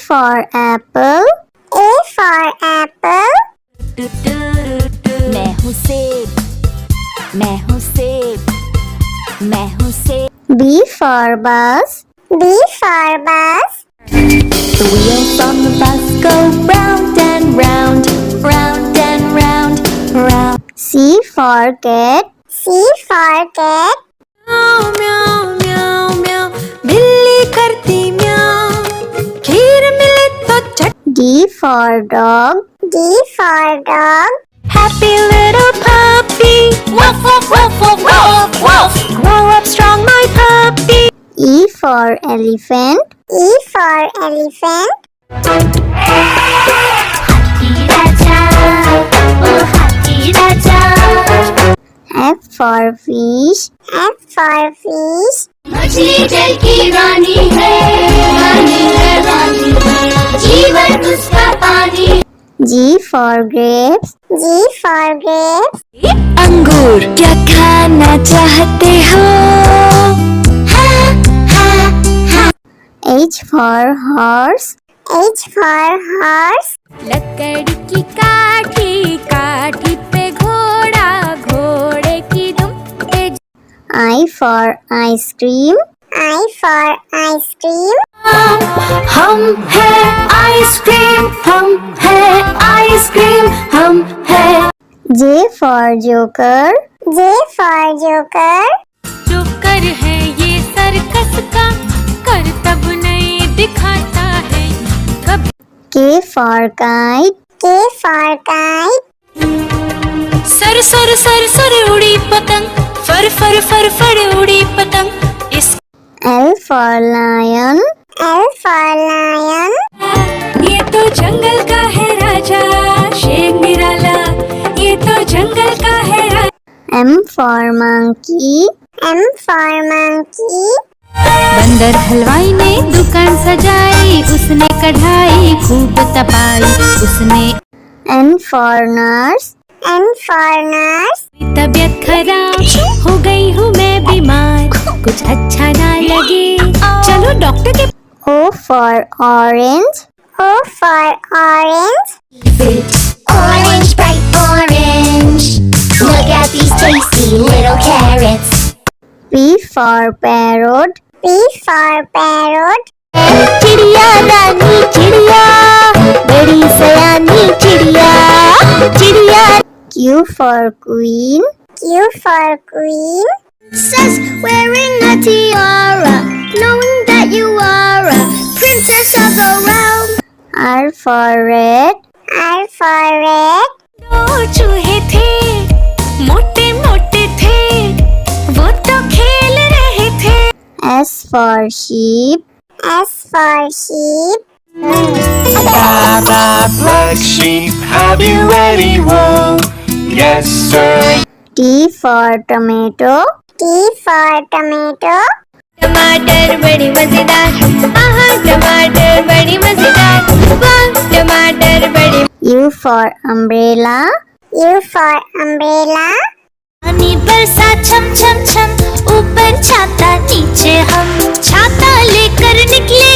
for apple. A for apple. मैं हूँ सेब, मैं हूँ सेब, मैं हूँ सेब। B for bus. B for bus. The wheels on the bus go round and round, round and round, round. C for cat. C for cat. म्याऊ म्याऊ म्याऊ म्याऊ, बिल्ली करती म्याऊ, खीर मिले तो चट। D for dog. D for dog. Happy little puppy, woof woof woof woof woof woof. Grow up strong, my puppy. E for elephant. E for elephant. हाथी राजा, ओ हाथी राजा। F for fish. F for fish. मछली जल की रानी है, रानी है, रानी है, जीवन उसका पानी। G for grapes. G for grapes. अंगूर क्या खाना चाहते हो? H for horse. H for horse. लकड़ी की काठी, काठी पे घोड़ा, घोड़े की दुम पे। I for ice cream. I for ice cream. हम है आइसक्रीम, हम है आइसक्रीम, हम है। J for joker. J for joker. Joker है ये सर्कस का, करतब नहीं दिखाता है कब। K for kite. K for kite. Sir sir sir sir उड़ी पतंग, फर फर फर फर उड़ी पतंग। इस L for lion. L for lion. ये तो जंगल का है राजा, शेर निराला, ये तो जंगल का है राजा। M for monkey. M for monkey. बंदर हलवाई ने दुकान सजाई, उसने कढ़ाई खूब तपाई, उसने। N for nurse. N for nurse. तबीयत खराब हो गई हूँ मैं बीमार, कुछ अच्छा ना लगे, चलो डॉक्टर के। O for orange. O for orange. Orange, bright orange. Look at these tasty little carrots. P for parrot. P for parrot. चिड़िया रानी चिड़िया, बड़ी सयानी चिड़िया, चिड़िया। Q for queen. Q for queen. Princess wearing a tiara, knowing that you are a princess of the realm. R for red. R for red. दो चूहे थे, मोटे मोटे थे, वो तो खेल रहे थे। S for sheep. S for sheep. Baba, black sheep, have you any wool? Yes, sir. T for tomato. T for tomato. टमाटर बड़ी मजेदार, आहा टमाटर बड़ी मजेदार, वाह टमाटर बड़ी। U for umbrella. U for umbrella. पानी बरसा छम छम छम, ऊपर छाता नीचे हम, छाता लेकर निकले।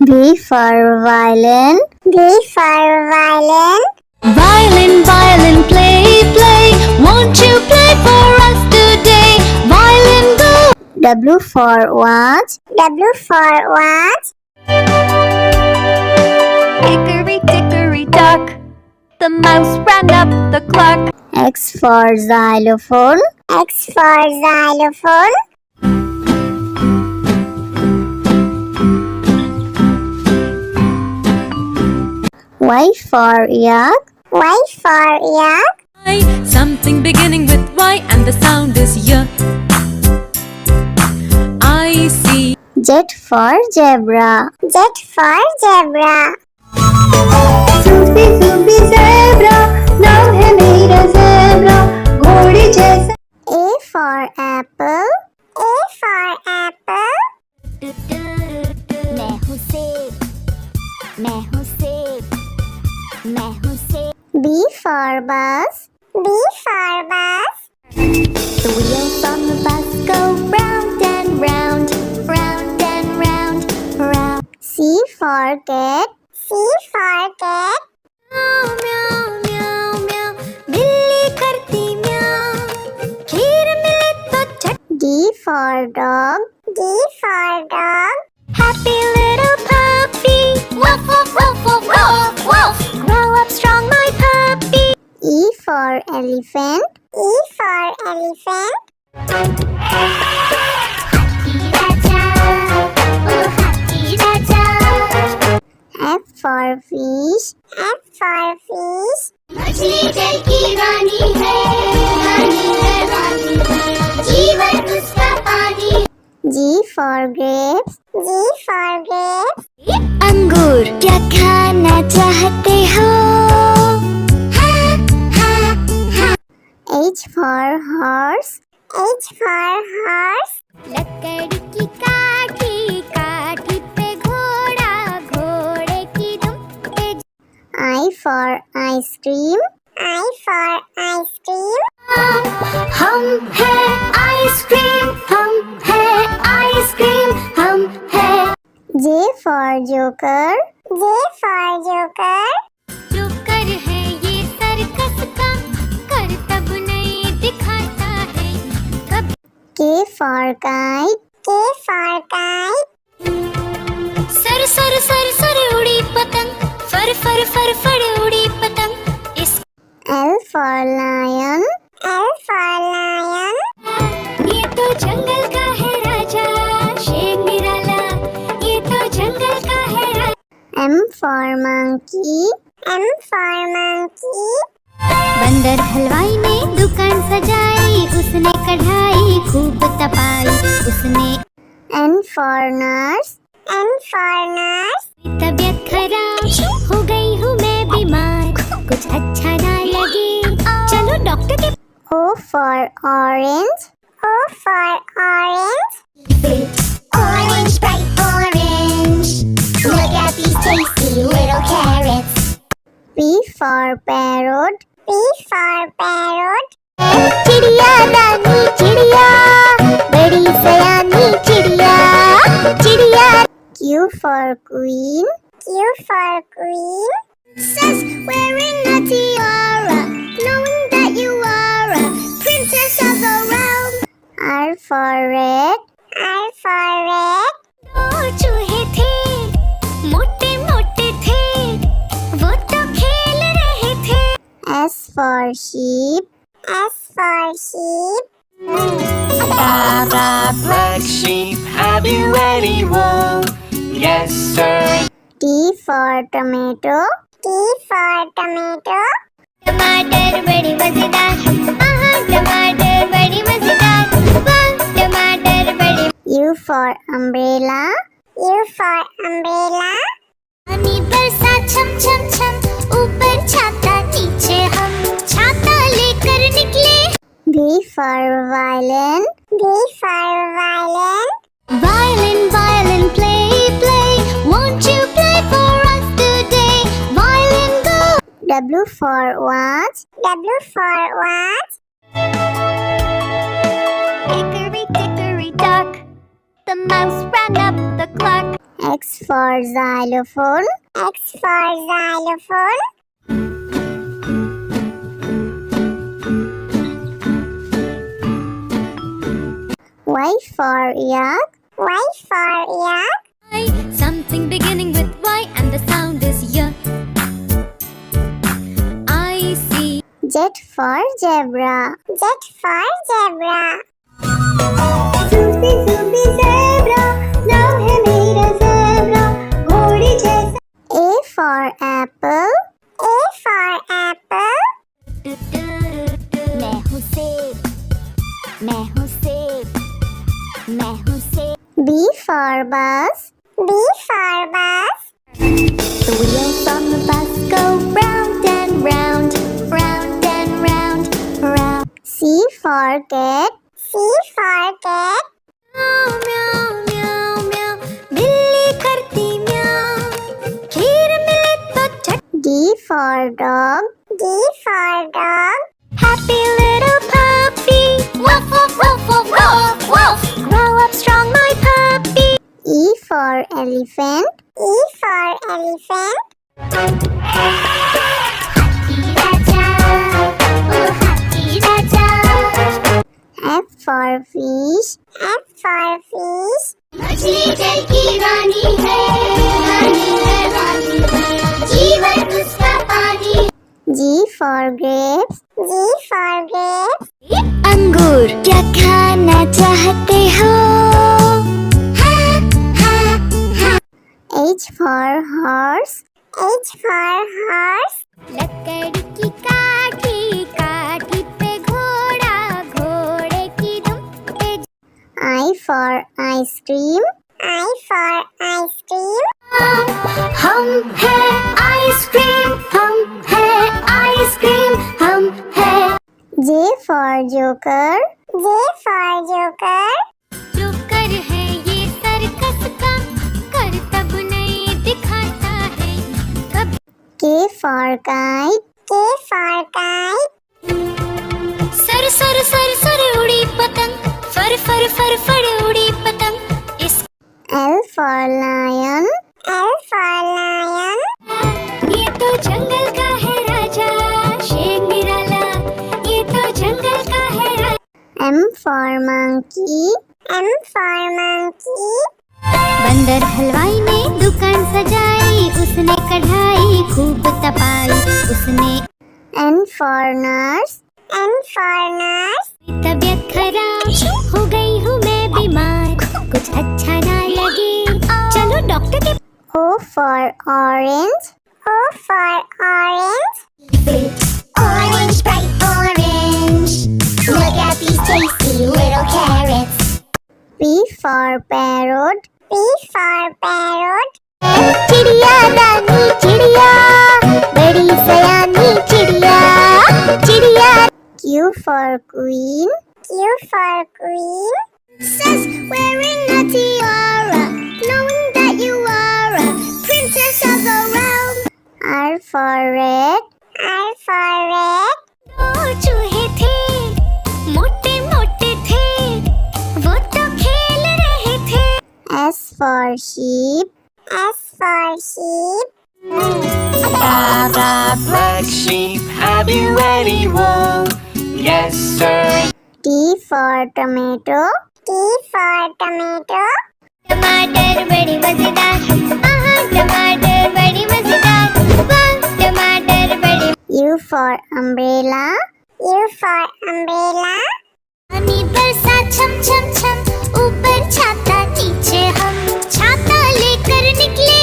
V for violin. V for violin. Violin, violin, play, play, won't you play for us today? Violin, go. W for watch. W for watch. Hickory dickory dock, the mouse ran up the clock. X for xylophone. X for xylophone. Y for yak. Y for yak. Something beginning with Y and the sound is Y. I see. Z for zebra. Z for zebra. Sufi Sufi zebra, नाम है मेरा zebra, घोड़े जैसा। A for apple. A for apple. मैं हूँ सेब, मैं हूँ सेब, मैं हूँ सेब। B for bus. B for bus. The wheels on the bus go round and round, round and round, round. C for cat. C for cat. म्याऊ म्याऊ म्याऊ म्याऊ बिल्ली करती म्याऊ खीर मिले तो चट D for dog. D for dog. Happy little puppy woof woof woof woof woof woof grow up strong my puppy E for elephant. E for elephant. F for fish. F for fish. मछली जल की रानी है रानी है रानी है जीवन उसका पानी G for grapes. G for grapes. अंगूर क्या खाना चाहते हो H for horse. H for horse. लकड़ी की काठी काठी पे घोड़ा घोड़े की दुम पे I for ice cream. I for ice cream. हम है आइसक्रीम हम है आइसक्रीम हम है J for joker. J for joker. Joker है ये सर्कस का करतब नहीं दिखाता है कभी K for kite. K for kite. Sir sir sir sir उड़ी पतंग फर फर फर फर उड़ी पतंग इस L for lion. L for lion. ये तो जंगल का है राजा शेर निराला ये तो जंगल का है राजा M for monkey. M for monkey. बंदर हलवाई ने दुकान सजाई उसने कढ़ाई खूब तपाई उसने N for nurse. N for nurse. तबीयत खराब हो गई हूँ मैं बीमार कुछ अच्छा ना लगे चलो डॉक्टर के O for orange. O for orange. Orange, bright orange. Look at these tasty little carrots. P for parrot. P for parrot. चिड़िया रानी चिड़िया बड़ी सयानी चिड़िया चिड़िया Q for queen. Q for queen. Princess wearing a tiara, knowing that you are a princess of the realm. R for red. R for red. दो चूहे थे मोटे मोटे थे वो तो खेल रहे थे S for sheep. S for sheep. Black sheep, have you any wool? Yes, sir. T for tomato. T for tomato. टमाटर बड़ी मजेदार टमाटर बड़ी मजेदार वाह टमाटर बड़ी U for umbrella. U for umbrella. पानी बरसा छम छम छम ऊपर छाता नीचे हम छाता लेकर निकले V for violin. V for violin. Violin, violin, play, play. Won't you play for us today? Violin, go. W for watch. W for watch. Hickory dickory dock. The mouse ran up the clock. X for xylophone. X for xylophone. Y for yak. Y for yak. Something beginning with Y and the sound is Y. I see. Z for zebra. Z for zebra. Zoopy zoopy zebra, नाम है मेरा zebra, घोड़े जैसा. A for apple. A for apple. मैं हूँ सेब मैं हूँ सेब मैं हूँ सेब B for bus. B for bus. The wheels on the bus go round and round, round and round, round. C for cat. C for cat. म्याऊ म्याऊ म्याऊ म्याऊ बिल्ली करती म्याऊ खीर मिले तो चट D for dog. D for dog. Happy little puppy woof woof woof woof woof woof grow up strong my puppy E for elephant. E for elephant. F for fish. F for fish. मछली जल की रानी है, रानी है, रानी है, जीवन उसका पानी। G for grapes. G for grapes. अंगूर क्या खाना चाहते हो? H for horse. H for horse. लकड़ी की काठी, काठी पे घोड़ा, घोड़े की दुम पे। I for ice cream. I for ice cream. हम हैं आइसक्रीम, हम हैं आइसक्रीम, हम हैं। J for joker. J for joker. Joker है ये सर्कस का, करतब नहीं दिखाता है कभी। K for kite. K for kite. Sir sir sir sir उड़ी पतंग, फर फर फर फर उड़ी पतंग। इस L for lion. L for lion. ये तो जंगल का है राजा, शेर निराला, ये तो जंगल का है राजा। M for monkey. M for monkey. बंदर हलवाई ने दुकान सजाई, उसने कढ़ाई खूब तपाई, उसने N for nurse. N for nurse. तबीयत खराब हो गई हूँ मैं बीमार, कुछ अच्छा ना लगे चलो डॉक्टर के। O for orange. O for orange. Orange, bright orange, look at these tasty little carrots. P for parrot. P for parrot. चिड़िया दानी चिड़िया, बड़ी सयानी चिड़िया, चिड़िया। Q for queen. Q for queen. Princess wearing a tiara, knowing that you are a princess of the realm. R for red. R for red. दो चूहे थे, मोटे मोटे थे, वो तो खेल रहे थे। S for sheep. S for sheep. Black sheep, have you any wool? Yes, sir. T for tomato. T for tomato. टमाटर बड़ी मजेदार, आहा टमाटर बड़ी मजेदार, वाह टमाटर बड़ी। U for umbrella. U for umbrella. पानी बरसा छम छम छम, ऊपर छाता नीचे हम, छाता लेकर निकले।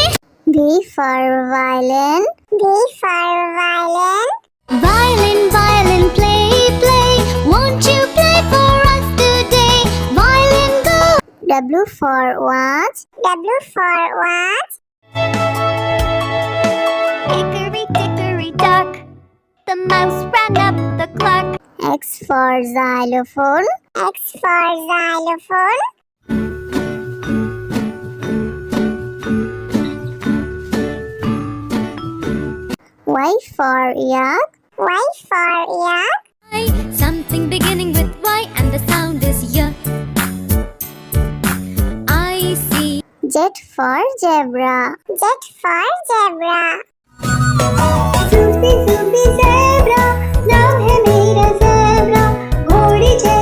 V for violin. V for violin. Violin, violin, play, play, won't you play for us today? Violin, go. W for watch. W for watch. Hickory dickory dock, the mouse ran up the clock. X for xylophone. X for xylophone. Y for yak. Y for yak. Something beginning with Y and the sound is Y. I see. Z for zebra. Z for zebra. Zoopy, zoopy, zebra. नाम है मेरा zebra. घोड़ी जैसा